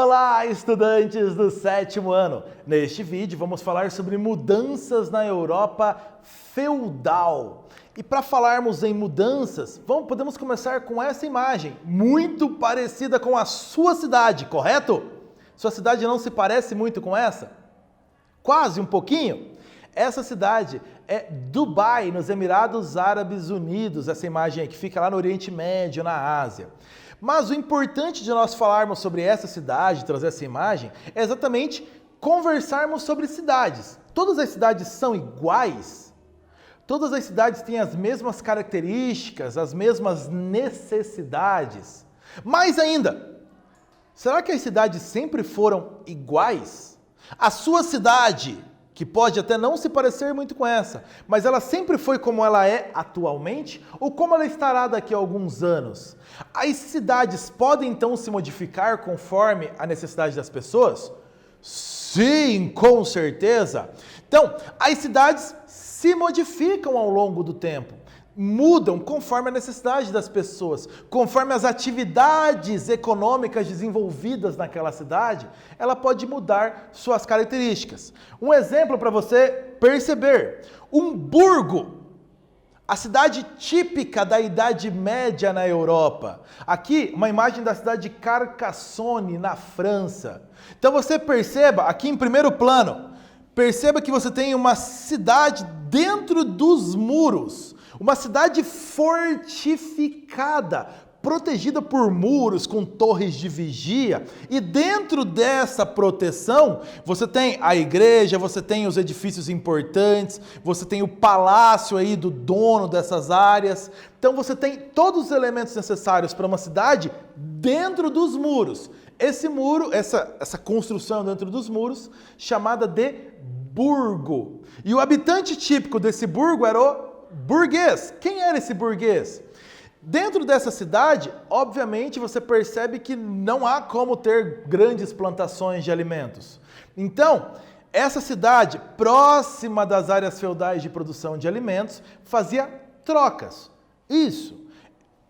Olá, estudantes do sétimo ano! Neste vídeo vamos falar sobre mudanças na Europa feudal. E para falarmos em mudanças, podemos começar com essa imagem, muito parecida com a sua cidade, correto? Sua cidade não se parece muito com essa? Quase um pouquinho? Essa cidade é Dubai, nos Emirados Árabes Unidos, essa imagem aí que fica lá no Oriente Médio, na Ásia. Mas o importante de nós falarmos sobre essa cidade, trazer essa imagem, é exatamente conversarmos sobre cidades. Todas as cidades são iguais? Todas as cidades têm as mesmas características, as mesmas necessidades? Mais ainda, será que as cidades sempre foram iguais? A sua cidade, que pode até não se parecer muito com essa, mas ela sempre foi como ela é atualmente ou como ela estará daqui a alguns anos? As cidades podem então se modificar conforme a necessidade das pessoas? Sim, com certeza! Então, as cidades se modificam ao longo do tempo, mudam conforme a necessidade das pessoas, conforme as atividades econômicas desenvolvidas naquela cidade, ela pode mudar suas características. Um exemplo para você perceber, um burgo, a cidade típica da Idade Média na Europa. Aqui, uma imagem da cidade de Carcassonne, na França. Então você perceba, aqui em primeiro plano, perceba que você tem uma cidade dentro dos muros, uma cidade fortificada, protegida por muros com torres de vigia, e dentro dessa proteção você tem a igreja, você tem os edifícios importantes, você tem o palácio aí do dono dessas áreas. Então você tem todos os elementos necessários para uma cidade dentro dos muros. Esse muro, essa construção dentro dos muros, chamada de burgo. E o habitante típico desse burgo era o burguês. Quem era esse burguês? Dentro dessa cidade, obviamente, você percebe que não há como ter grandes plantações de alimentos. Então, essa cidade, próxima das áreas feudais de produção de alimentos, fazia trocas. Isso.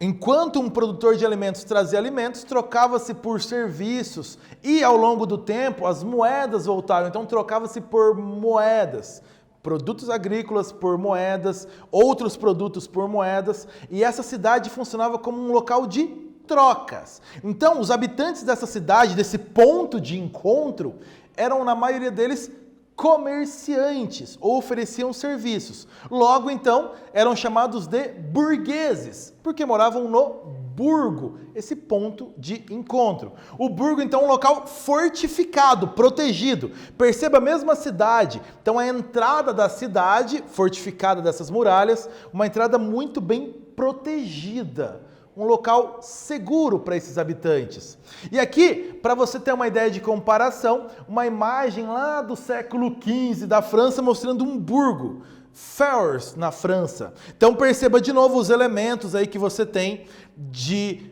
Enquanto um produtor de alimentos trazia alimentos, trocava-se por serviços. E ao longo do tempo, as moedas voltaram. Então, trocava-se por moedas. Produtos agrícolas por moedas, outros produtos por moedas, e essa cidade funcionava como um local de trocas. Então, os habitantes dessa cidade, desse ponto de encontro, eram, na maioria deles, comerciantes, ou ofereciam serviços. Logo, então, eram chamados de burgueses, porque moravam no burgo, esse ponto de encontro. O burgo, então, é um local fortificado, protegido. Perceba a mesma cidade. Então, a entrada da cidade, fortificada dessas muralhas, uma entrada muito bem protegida. Um local seguro para esses habitantes. E aqui, para você ter uma ideia de comparação, uma imagem lá do século XV da França mostrando um burgo. Feurs, na França. Então perceba de novo os elementos aí que você tem de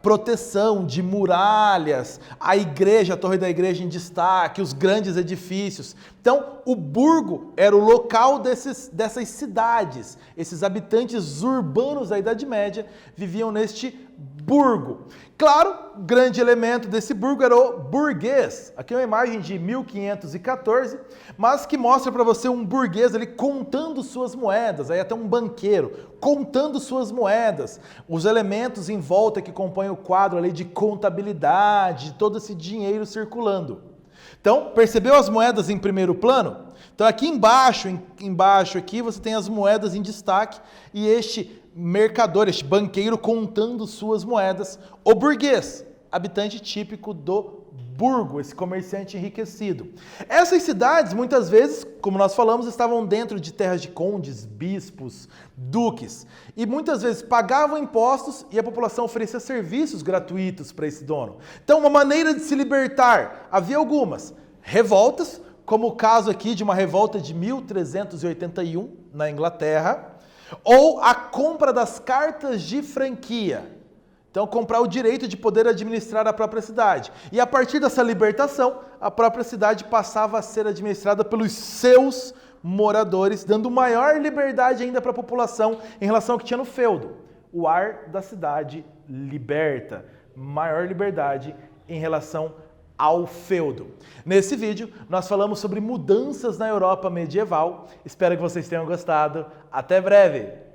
proteção, de muralhas, a igreja, a torre da igreja em destaque, os grandes edifícios. Então, o burgo era o local dessas cidades. Esses habitantes urbanos da Idade Média viviam neste burgo. Claro, o grande elemento desse burgo era o burguês. Aqui é uma imagem de 1514, mas que mostra para você um burguês ali contando suas moedas, aí até um banqueiro contando suas moedas, os elementos em volta que compõem o quadro ali de contabilidade, todo esse dinheiro circulando. Então, percebeu as moedas em primeiro plano? Então aqui embaixo aqui você tem as moedas em destaque e este mercador, este banqueiro contando suas moedas, o burguês, habitante típico do burgo, esse comerciante enriquecido. Essas cidades, muitas vezes, como nós falamos, estavam dentro de terras de condes, bispos, duques, e muitas vezes pagavam impostos e a população oferecia serviços gratuitos para esse dono. Então, uma maneira de se libertar, havia algumas revoltas, como o caso aqui de uma revolta de 1381 na Inglaterra, ou a compra das cartas de franquia. Então, comprar o direito de poder administrar a própria cidade. E a partir dessa libertação, a própria cidade passava a ser administrada pelos seus moradores, dando maior liberdade ainda para a população em relação ao que tinha no feudo. O ar da cidade liberta, maior liberdade em relação ao feudo. Nesse vídeo, nós falamos sobre mudanças na Europa medieval. Espero que vocês tenham gostado. Até breve!